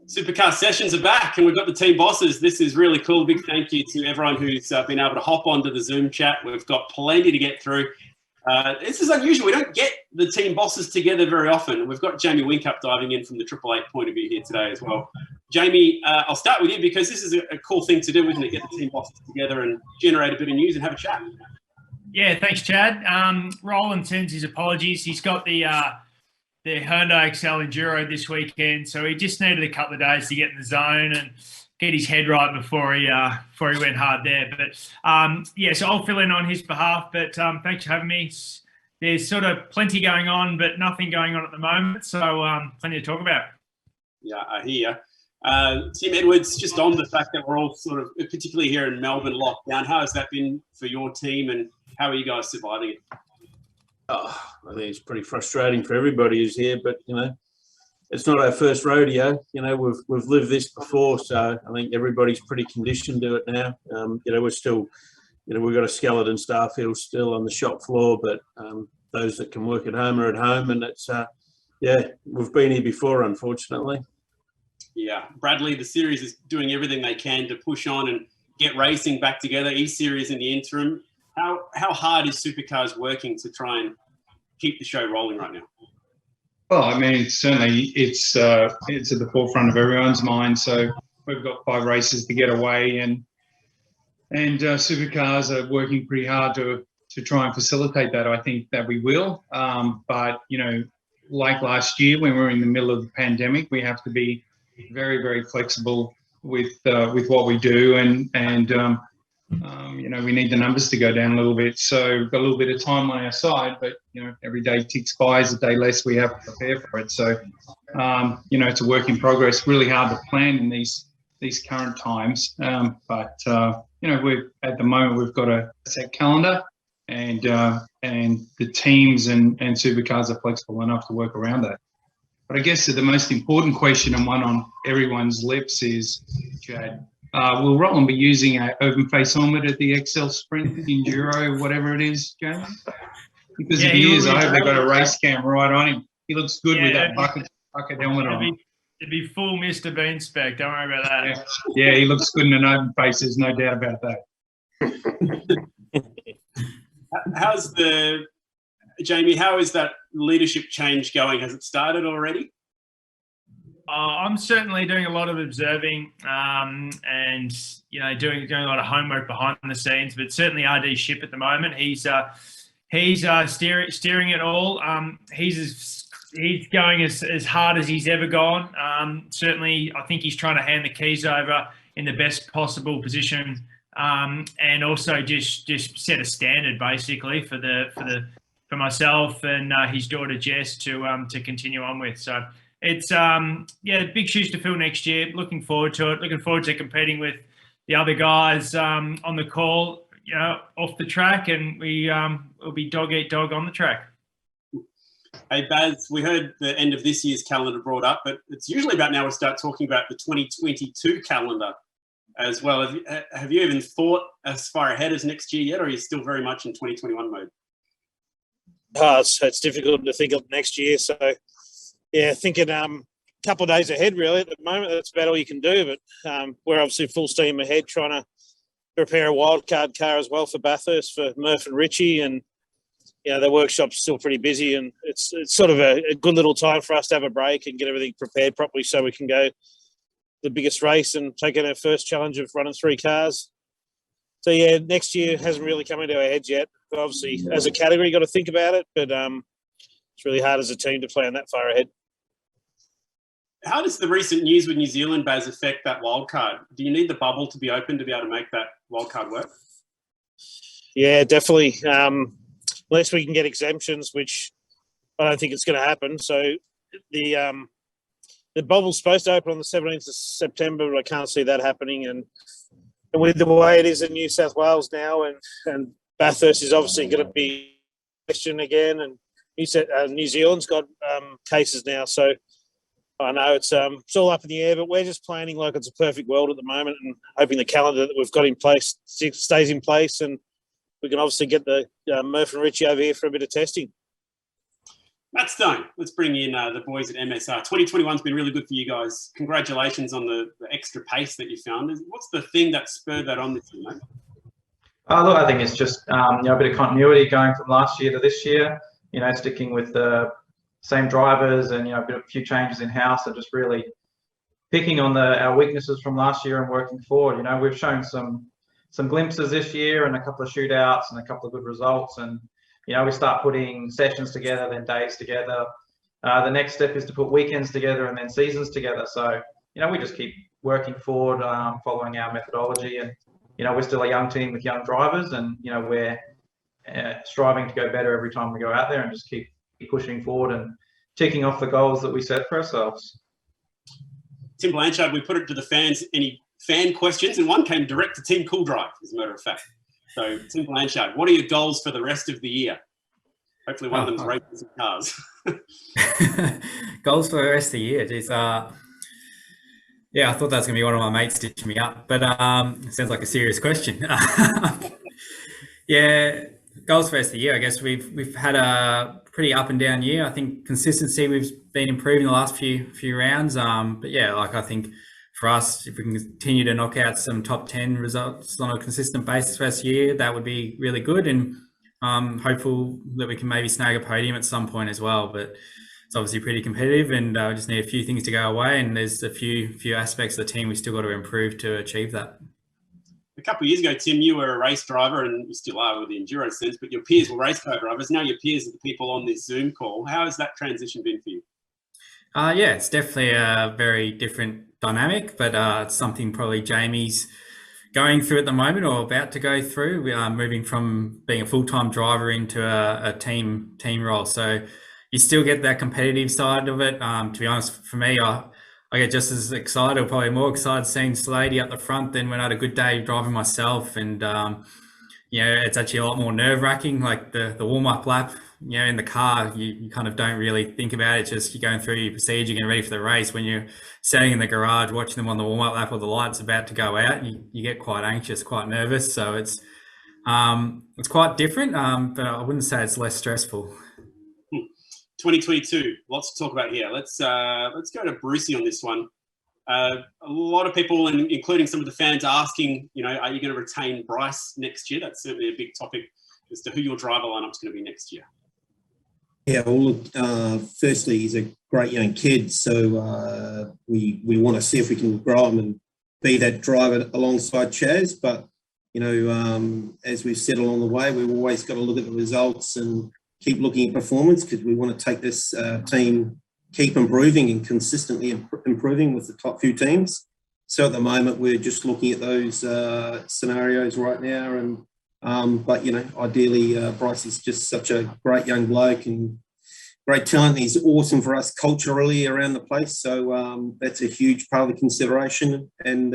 Supercar sessions are back and we've got the team bosses. This is really cool. Big thank you to everyone who's been able to hop onto the Zoom chat. We've got plenty to get through. This is unusual. We don't get the team bosses together very often. We've got Jamie Winkup diving in from the Triple Eight point of view here today as well. Jamie, I'll start with you because this is a cool thing to do, isn't it? Get the team bosses together and generate a bit of news and have a chat. Yeah, thanks, Chad. Roland sends his apologies. He's got the Hyundai Excel Enduro this weekend, so he just needed a couple of days to get in the zone and get his head right before he went hard there. But yeah, so I'll fill in on his behalf. But thanks for having me. There's sort of plenty going on, but nothing going on at the moment, so plenty to talk about. Yeah, I hear. Tim Edwards, just on the fact that we're all sort of, particularly here in Melbourne, locked down. How has that been for your team, and how are you guys surviving it? Oh, I think it's pretty frustrating for everybody who's here, but it's not our first rodeo. We've lived this before, so I think everybody's pretty conditioned to it now. We're still, we've got a skeleton staff here still on the shop floor, but those that can work at home are at home, and it's we've been here before, unfortunately. Yeah, Bradley, the series is doing everything they can to push on and get racing back together. E-Series in the interim. How hard is Supercars working to try and keep the show rolling right now? Well, I mean, certainly it's at the forefront of everyone's mind. So we've got 5 races to get away, and Supercars are working pretty hard to try and facilitate that. I think that we will, but like last year when we were in the middle of the pandemic, we have to be very, very flexible with what we do, and we need the numbers to go down a little bit. So we've got a little bit of time on our side, but every day ticks by is a day less we have to prepare for it. So it's a work in progress. Really hard to plan in these current times, but we're at the moment we've got a set calendar, and the teams and Supercars are flexible enough to work around that. But I guess the most important question, and one on everyone's lips, is, Chad, will Roland be using an open face helmet at the Excel Sprint Enduro, whatever it is, James? Because if he is, I hope they've got a race cam right on him. He looks good with that bucket helmet on. It'd be full Mr. Bean spec. Don't worry about that. Yeah, he looks good in an open face. There's no doubt about that. Jamie, how is that leadership change going? Has it started already? I'm certainly doing a lot of observing and doing a lot of homework behind the scenes. But certainly RD Ship at the moment, he's steering it all. He's going as hard as he's ever gone. Certainly, I think he's trying to hand the keys over in the best possible position, and also just set a standard basically for myself and his daughter Jess to continue on with. So it's big shoes to fill next year. Looking forward to it. Looking forward to competing with the other guys on the call, off the track, and we'll be dog eat dog on the track. Hey Baz, we heard the end of this year's calendar brought up, but it's usually about now we start talking about the 2022 calendar as well. Have you even thought as far ahead as next year yet, or are you still very much in 2021 mode? It's difficult to think of next year. So, yeah, thinking a couple of days ahead, really, at the moment. That's about all you can do. But we're obviously full steam ahead trying to prepare a wildcard car as well for Bathurst, for Murph and Richie. And, the workshop's still pretty busy. And it's sort of a good little time for us to have a break and get everything prepared properly so we can go the biggest race and take on our first challenge of running 3 cars. So, yeah, next year hasn't really come into our heads yet. But obviously, as a category, got to think about it. But it's really hard as a team to plan that far ahead. How does the recent news with New Zealand, Baz, affect that wildcard? Do you need the bubble to be open to be able to make that wildcard work? Yeah, definitely. Unless we can get exemptions, which I don't think it's going to happen. So the bubble's supposed to open on the 17th of September, but I can't see that happening. And with the way it is in New South Wales now, and Bathurst is obviously going to be questioned again, and New Zealand's got cases now. So I know it's all up in the air, but we're just planning like it's a perfect world at the moment and hoping the calendar that we've got in place stays in place, and we can obviously get the Murph and Richie over here for a bit of testing. Matt Stone, let's bring in the boys at MSR. 2021's been really good for you guys. Congratulations on the extra pace that you found. What's the thing that spurred that on this year, mate? Look, I think it's just a bit of continuity going from last year to this year. Sticking with the same drivers and a few changes in house, and just really picking on our weaknesses from last year and working forward. We've shown some glimpses this year and a couple of shootouts and a couple of good results, and we start putting sessions together, then days together. The next step is to put weekends together and then seasons together. So we just keep working forward, following our methodology, and we're still a young team with young drivers, and we're striving to go better every time we go out there, and just keep pushing forward and ticking off the goals that we set for ourselves. Tim Blanchard, we put it to the fans, any fan questions, and one came direct to Team Cool Drive, as a matter of fact. So, Tim Blanchard, what are your goals for the rest of the year? Hopefully one of them's racing some cars. Goals for the rest of the year? Geez, yeah, I thought that was going to be one of my mates stitching me up, but it sounds like a serious question. Yeah, goals for the rest of the year, I guess we've had a pretty up and down year. I think consistency, we've been improving the last few rounds. But yeah, I think for us, if we can continue to knock out some top 10 results on a consistent basis for this year, that would be really good. And hopeful that we can maybe snag a podium at some point as well. But it's obviously pretty competitive, and we just need a few things to go away. And there's a few aspects of the team we still got to improve to achieve that. A couple of years ago, Tim, you were a race driver, and you still are with the enduro sense, but your peers were race car drivers. Now your peers are the people on this Zoom call. How has that transition been for you? Yeah, it's definitely a very different dynamic, but it's something probably Jamie's going through at the moment, or about to go through. We are moving from being a full-time driver into a team role. So you still get that competitive side of it. To be honest, for me, I get just as excited, or probably more excited, seeing Slady up the front than when I had a good day driving myself. And it's actually a lot more nerve-wracking. Like the warm-up lap, in the car, you kind of don't really think about it. It's just you're going through your procedure, getting ready for the race. When you're sitting in the garage watching them on the warm-up lap, or the light's about to go out, you get quite anxious, quite nervous. So it's quite different, but I wouldn't say it's less stressful. 2022, lots to talk about here. Let's go to Brucey on this one. A lot of people, and including some of the fans, asking, are you going to retain Bryce next year? That's certainly a big topic as to who your driver lineup's going to be next year. Yeah, well, look, firstly, he's a great young kid, so we want to see if we can grow him and be that driver alongside Chaz. But as we've said along the way, we've always got to look at the results and keep looking at performance, because we want to take this team, keep improving and consistently improving with the top few teams. So at the moment, we're just looking at those scenarios right now. And but ideally, Bryce is just such a great young bloke and great talent. He's awesome for us culturally around the place. So that's a huge part of the consideration. And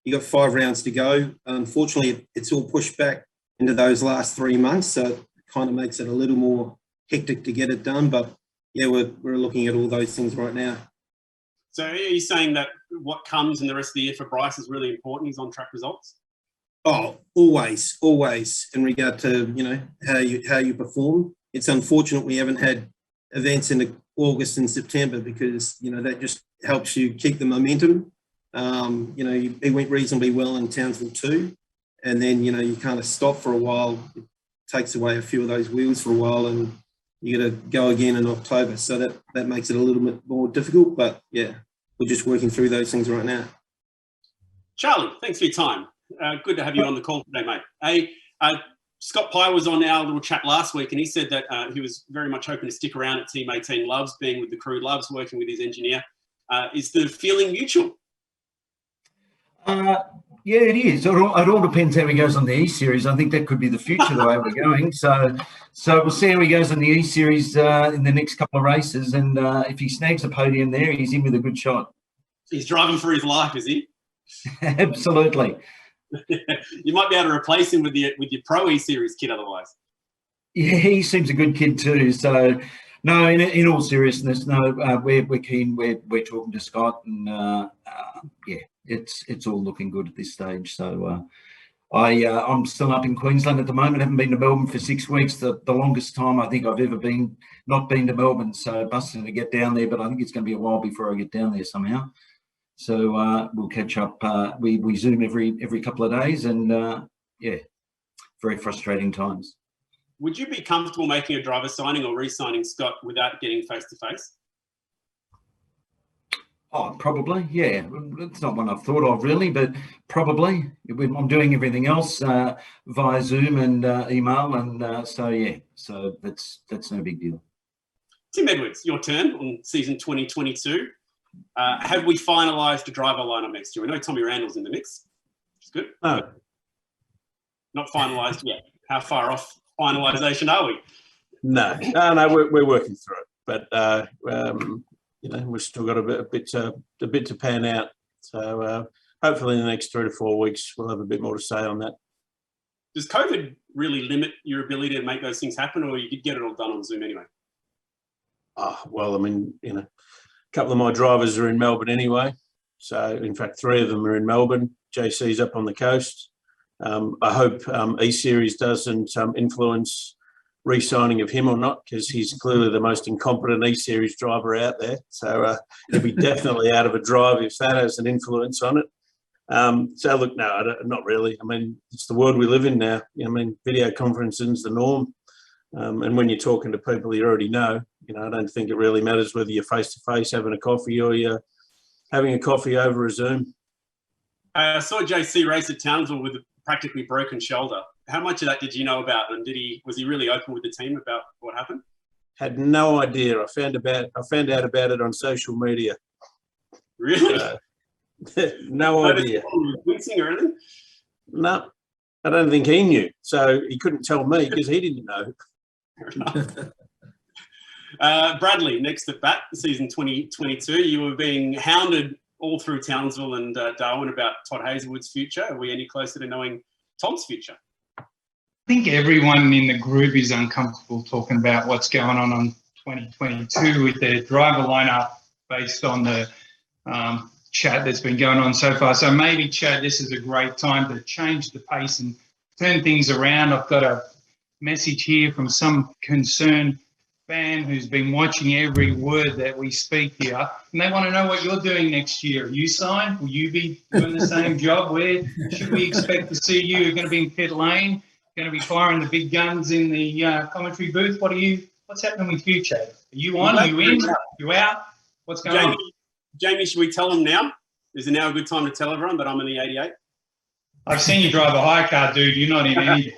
you got 5 rounds to go. Unfortunately, it's all pushed back into those last 3 months. So kind of makes it a little more hectic to get it done, but yeah, we're looking at all those things right now. So are you saying that what comes in the rest of the year for Bryce is really important, his on-track results? Oh, always in regard to how you perform. It's unfortunate we haven't had events in August and September, because that just helps you keep the momentum. It went reasonably well in Townsville too, and then you kind of stop for a while. Takes away a few of those wheels for a while, and you got to go again in October. So that makes it a little bit more difficult. But yeah, we're just working through those things right now. Charlie, thanks for your time. Good to have you on the call today, mate. Scott Pye was on our little chat last week, and he said that he was very much hoping to stick around at Team 18. Loves being with the crew, loves working with his engineer. Is the feeling mutual? Yeah, it is. It all depends how he goes on the E-Series. I think that could be the future, the way we're going. So we'll see how he goes on the E-Series in the next couple of races. And if he snags a podium there, he's in with a good shot. He's driving for his life, is he? Absolutely. You might be able to replace him with your Pro E-Series kit otherwise. Yeah, he seems a good kid too. So, no, in all seriousness, no, we're keen. We're talking to Scott, and yeah. It's all looking good at this stage. So I'm still up in Queensland at the moment. Haven't been to Melbourne for 6 weeks. The longest time I think I've ever not been to Melbourne. So busting to get down there, but I think it's going to be a while before I get down there somehow. So we'll catch up. We Zoom every couple of days, and yeah, very frustrating times. Would you be comfortable making a driver signing or re-signing Scott without getting face-to-face? Oh, probably, yeah. It's not one I've thought of really, but probably. I'm doing everything else via Zoom and email, and so yeah. So that's no big deal. Tim Edwards, your turn on season 2022. Have we finalised a driver lineup next year? I know Tommy Randall's in the mix. It's good. No. Not finalised yet. How far off finalisation are we? No, we're working through it, but you know, we've still got a bit to pan out. So hopefully in the next 3 to 4 weeks, we'll have a bit more to say on that. Does COVID really limit your ability to make those things happen, or you could get it all done on Zoom anyway? Oh, well, I mean, you know, a couple of my drivers are in Melbourne anyway. So in fact, 3 of them are in Melbourne. JC's up on the coast. I hope E-Series doesn't influence re-signing of him or not, because he's clearly the most incompetent E-Series driver out there. So he'll be definitely out of a drive if that has an influence on it. So look, no, not really. I mean, it's the world we live in now. I mean, video conferencing is the norm. And when you're talking to people you already know, you know, I don't think it really matters whether you're face-to-face having a coffee or you're having a coffee over a Zoom. I saw JC race at Townsville with a practically broken shoulder. How much of that did you know about, and was he really open with the team about what happened? Had no idea. I found out about it on social media. Really? No idea. Wincing or anything? No, I don't think he knew. So he couldn't tell me because he didn't know. Fair enough. Bradley, next at bat, season 2022. You were being hounded all through Townsville and Darwin about Todd Hazelwood's future. Are we any closer to knowing Tom's future? I think everyone in the group is uncomfortable talking about what's going on 2022 with their driver lineup based on the chat that's been going on so far. So maybe, Chad, this is a great time to change the pace and turn things around. I've got a message here from some concerned fan who's been watching every word that we speak here, and they want to know what you're doing next year. You signed? Will you be doing the same job? Where should we expect to see you? You're going to be in pit lane? Going to be firing the big guns in the commentary booth? What's happening with you, Chad? Are you on? Are you in? You out? What's going on? Jamie, should we tell them now? Is it now a good time to tell everyone that I'm in the 88? I've seen you drive a high car, dude. You're not in anything.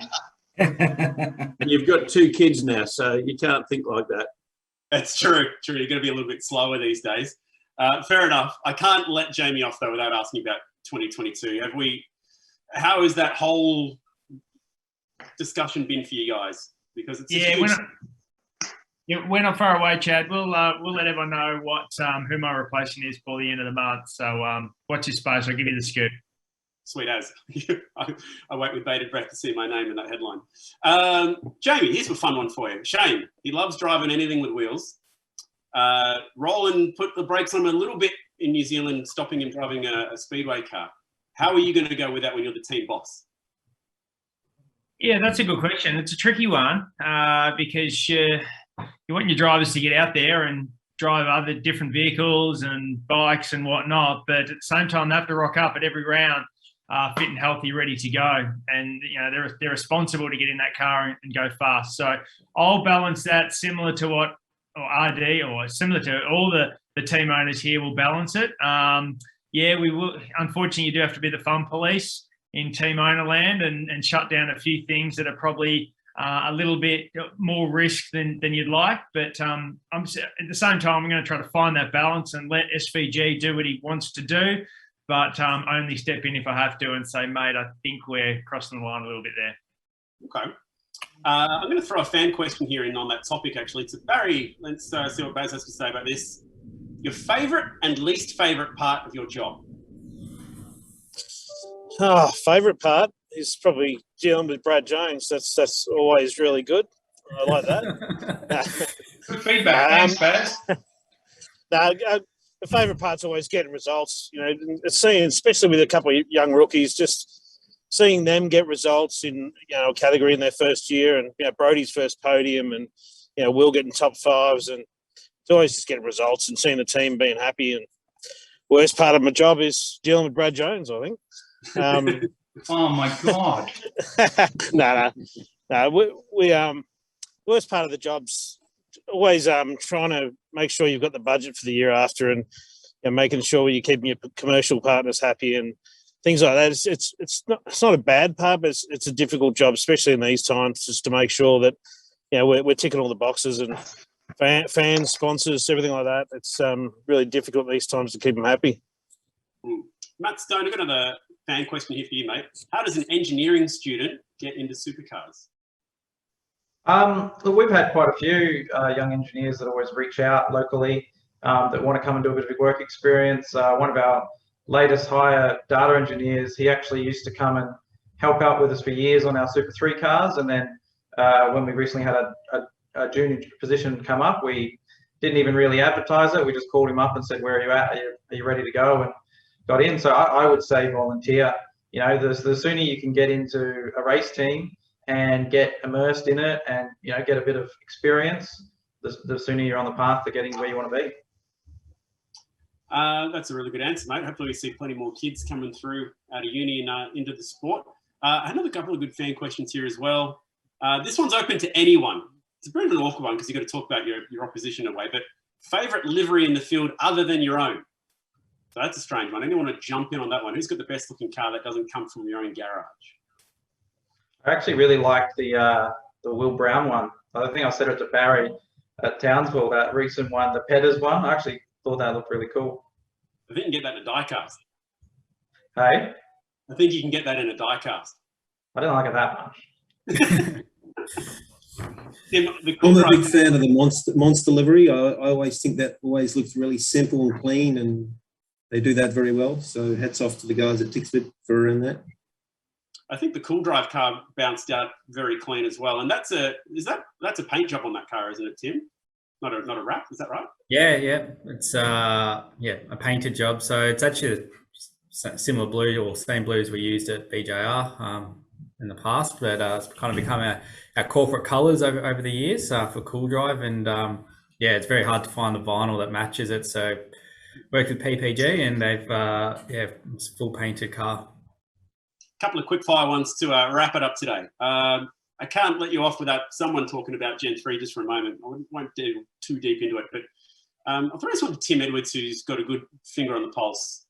And you've got 2 kids now, so you can't think like that. That's true. True. You're going to be a little bit slower these days. Fair enough. I can't let Jamie off, though, without asking about 2022. How has that whole discussion been for you guys? Because it's we're not far away, Chad. We'll let everyone know who my replacement is for the end of the month. So watch your space. I'll give you the scoop. Sweet as. I wait with bated breath to see my name in that headline. Jamie, here's a fun one for you. Shane, he loves driving anything with wheels. Roland put the brakes on him a little bit in New Zealand, stopping him driving a speedway car. How are you going to go with that when you're the team boss? Yeah, that's a good question. It's a tricky one because you want your drivers to get out there and drive other different vehicles and bikes and whatnot, but at the same time, they have to rock up at every round fit and healthy, ready to go. And, you know, they're responsible to get in that car and go fast. So I'll balance that similar to similar to all the team owners here will balance it. We will. Unfortunately, you do have to be the fun police in team owner land and shut down a few things that are probably a little bit more risk than you'd like. But at the same time, I'm going to try to find that balance and let SVG do what he wants to do, but only step in if I have to and say, mate, I think we're crossing the line a little bit there. Okay. I'm going to throw a fan question here in on that topic, actually. It's Barry. Let's see what Baz has to say about this. Your favourite and least favourite part of your job? Favourite part is probably dealing with Brad Jones. That's always really good. I like that. Good feedback. Thanks, Baz. The favourite part's always getting results. You know, seeing, especially with a couple of young rookies, just seeing them get results in, a category in their first year, and, Brody's first podium, and, Will getting top fives, and it's always just getting results and seeing the team being happy. And worst part of my job is dealing with Brad Jones, I think. Oh my God. No. We worst part of the job's always trying to make sure you've got the budget for the year after, and making sure you're keeping your commercial partners happy and things like that. It's not a bad part, but it's a difficult job, especially in these times, just to make sure that we're ticking all the boxes, and fans, sponsors, everything like that. It's really difficult these times to keep them happy. Matt Stone, I've got another fan question here for you, mate. How does an engineering student get into supercars? We've had quite a few young engineers that always reach out locally that want to come and do a bit of work experience. One of our latest hire data engineers, he actually used to come and help out with us for years on our Super 3 cars. And then when we recently had a junior position come up, we didn't even really advertise it. We just called him up and said, "Where are you at? Are you ready to go?" And got in. So I would say volunteer. The sooner you can get into a race team and get immersed in it and, get a bit of experience, the sooner you're on the path to getting where you want to be. That's a really good answer, mate. Hopefully we see plenty more kids coming through out of uni and into the sport. Another couple of good fan questions here as well. This one's open to anyone. It's a bit of an awkward one because you've got to talk about your opposition away, but favourite livery in the field other than your own? So that's a strange one. Anyone want to jump in on that one? Who's got the best looking car that doesn't come from your own garage? I actually really like the Will Brown one. I think I said it to Barry at Townsville, that recent one, the Petters one. I actually thought that looked really cool. I think you can get that in a diecast. Hey? I think you can get that in a diecast. I didn't like it that much. Tim, I'm a big fan of the monster livery. I always think that always looks really simple and clean, and they do that very well. So hats off to the guys at Tixford for around that. I think the Cool Drive car bounced out very clean as well, and that's a paint job on that car, isn't it, Tim? Not a wrap, is that right? Yeah. It's a painted job. So it's actually a similar blue or same blue as we used at BJR in the past, but it's kind of become our corporate colours over the years for Cool Drive, and it's very hard to find the vinyl that matches it. So worked with PPG, and they've it's a full painted car. Couple of quick fire ones to wrap it up today. I can't let you off without someone talking about Gen 3 just for a moment. I won't do too deep into it, but I'll throw this one to Tim Edwards, who's got a good finger on the pulse.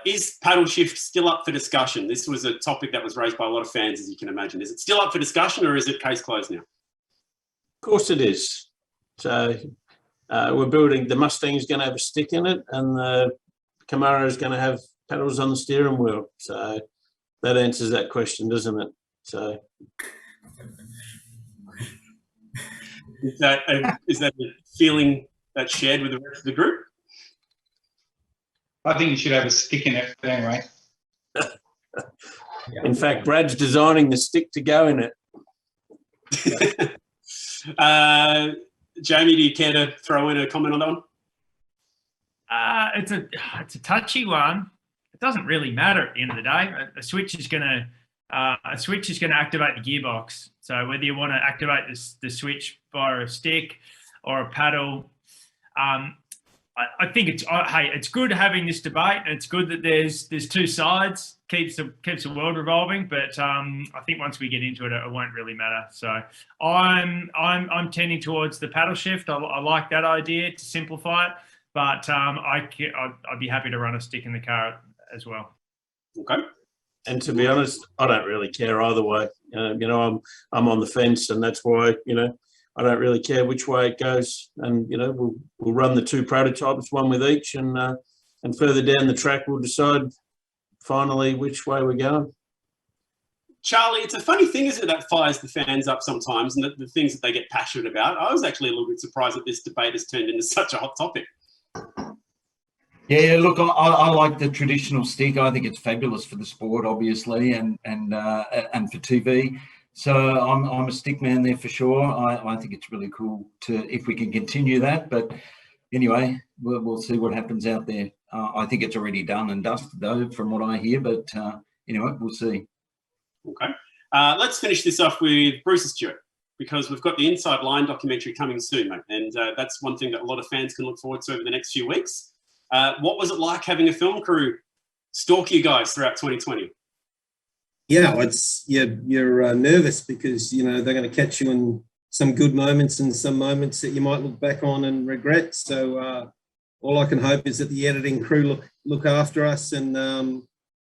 Is paddle shift still up for discussion? This was a topic that was raised by a lot of fans, as you can imagine. Is it still up for discussion, or is it case closed now? Of course it is. So we're building, the Mustang's going to have a stick in it, and the Camaro is going to have paddles on the steering wheel. So that answers that question, doesn't it? So is that a feeling that's shared with the rest of the group? I think you should have a stick in it, but anyway. In fact, Brad's designing the stick to go in it. Jamie, do you care to throw in a comment on that one? It's a touchy one. It doesn't really matter at the end of the day. A switch is going to activate the gearbox. So whether you want to activate the switch via a stick or a paddle, I think it's good having this debate. It's good that there's two sides, keeps the world revolving. But I think once we get into it, it won't really matter. So I'm tending towards the paddle shift. I like that idea to simplify it, but I'd be happy to run a stick in the car as well. Okay. And to be honest, I don't really care either way. I'm on the fence, and that's why I don't really care which way it goes. And we'll run the two prototypes, one with each, and further down the track we'll decide finally which way we're going. Charlie, it's a funny thing, isn't it, that fires the fans up sometimes, and the things that they get passionate about. I was actually a little bit surprised that this debate has turned into such a hot topic. Yeah, look, I like the traditional stick. I think it's fabulous for the sport, obviously, and for TV. So I'm a stick man there for sure. I think it's really cool if we can continue that. But anyway, we'll see what happens out there. I think it's already done and dusted though, from what I hear. But anyway, we'll see. Okay. Let's finish this off with Bruce Stewart, because we've got the Inside Line documentary coming soon, mate. And that's one thing that a lot of fans can look forward to over the next few weeks. What was it like having a film crew stalk you guys throughout 2020? Yeah, you're nervous because, you know, they're going to catch you in some good moments and some moments that you might look back on and regret. So all I can hope is that the editing crew look after us. And,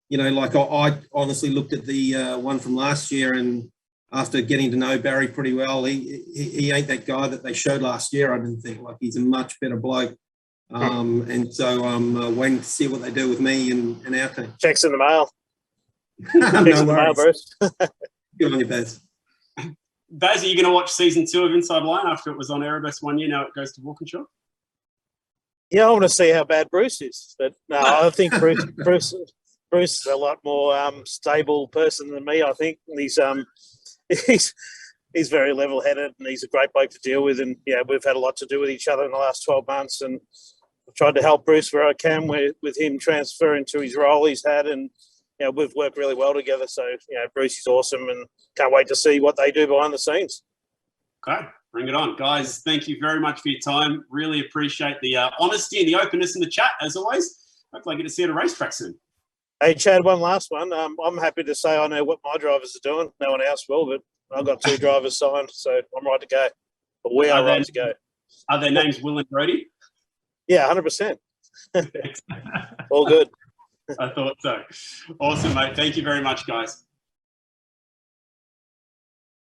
you know, like I honestly looked at the one from last year, and after getting to know Barry pretty well, he ain't that guy that they showed last year. I didn't think. Like, he's a much better bloke. And so I'm waiting to see what they do with me and our team. Checks in the mail. No Checks in the mail, worries. Bruce. Good on you, Baz. Baz, are you going to watch season 2 of Inside Line after it was on Erebus 1 year? Now it goes to Walkinshaw? Yeah, I want to see how bad Bruce is. But no, I think Bruce is a lot more stable person than me. I think he's very level-headed, and he's a great bloke to deal with. And yeah, we've had a lot to do with each other in the last 12 months, and I've tried to help Bruce where I can with him transferring to his role he's had, and you know, we've worked really well together. So you know, Bruce is awesome, and can't wait to see what they do behind the scenes. Okay, bring it on, guys. Thank you very much for your time. Really appreciate the honesty and the openness in the chat, as always. Hopefully I get to see you at a racetrack soon. Hey, Chad, one last one. I'm happy to say I know what my drivers are doing. No one else will, but I've got 2 drivers signed, so I'm right to go. But we are right to go. Are their names Will and Brody? Yeah, 100%. All good. I thought so. Awesome, mate. Thank you very much, guys.